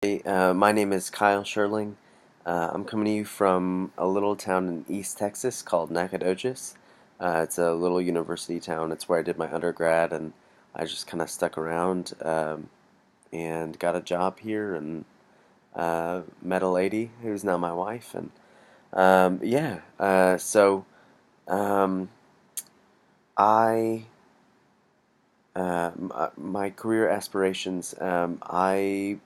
Hey, my name is Kyle Sherling. I'm coming to you from a little town in East Texas called Nacogdoches. It's a little university town. It's where I did my undergrad, and I just kind of stuck around and got a job here and met a lady who's now my wife. And yeah, so um, I my career aspirations. I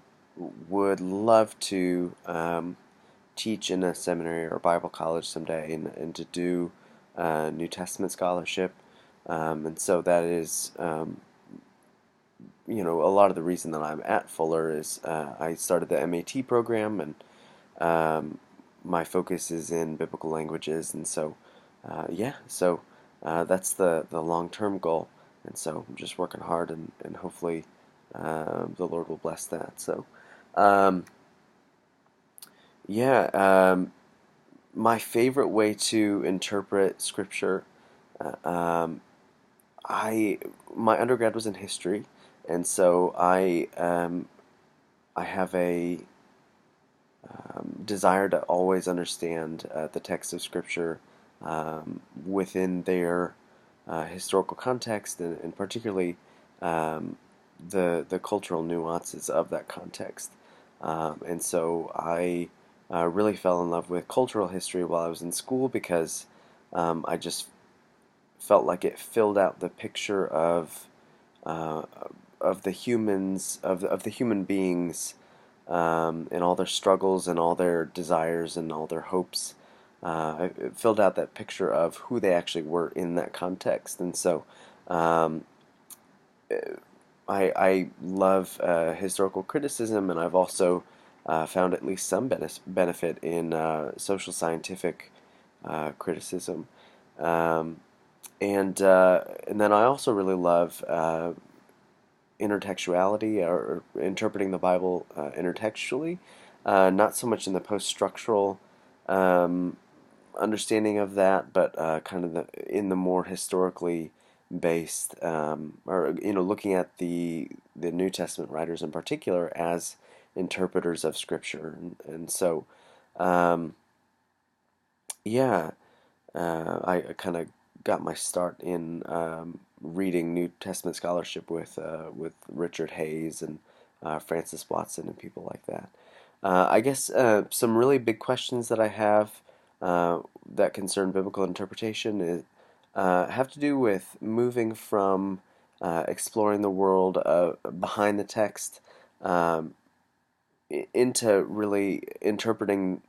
would love to teach in a seminary or Bible college someday, and to do New Testament scholarship. And so that is, a lot of the reason that I'm at Fuller is I started the MAT program, and my focus is in biblical languages, and so yeah, so that's the long-term goal, and so I'm just working hard, and hopefully the Lord will bless that. So um, yeah, my favorite way to interpret Scripture, uh, um, I my undergrad was in history, and so I have a desire to always understand the text of Scripture within their historical context, and particularly um, the cultural nuances of that context. And so I really fell in love with cultural history while I was in school because I just felt like it filled out the picture uh, of the humans of the human beings, and all their struggles and all their desires and all their hopes. It filled out that picture of who they actually were in that context, and so um, I love historical criticism, and I've also found at least some benefit in social scientific criticism. Um, and then I also really love intertextuality, or interpreting the Bible intertextually, not so much in the post-structural um, understanding of that, but kind of in the more historically based, or looking at the New Testament writers in particular as interpreters of Scripture, and so um, yeah, I kind of got my start in reading New Testament scholarship with Richard Hayes and Francis Watson and people like that. I guess some really big questions that I have that concern biblical interpretation have to do with moving from exploring the world behind the text, um, into really interpreting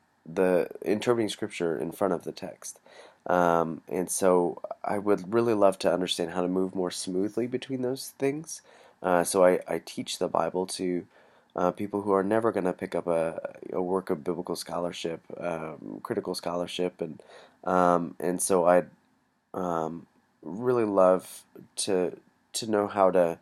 scripture in front of the text. And so I would really love to understand how to move more smoothly between those things. So I teach the Bible to people who are never going to pick up a work of biblical scholarship, critical scholarship, and so I'd um, really love to know how to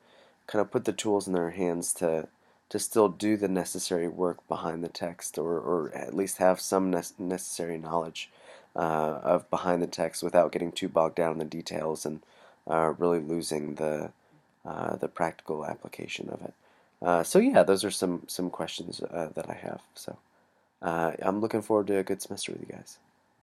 kind of put the tools in their hands to still do the necessary work behind the text, or at least have some necessary knowledge of behind the text without getting too bogged down in the details, and really losing the practical application of it. So yeah, those are some questions that I have. So I'm looking forward to a good semester with you guys.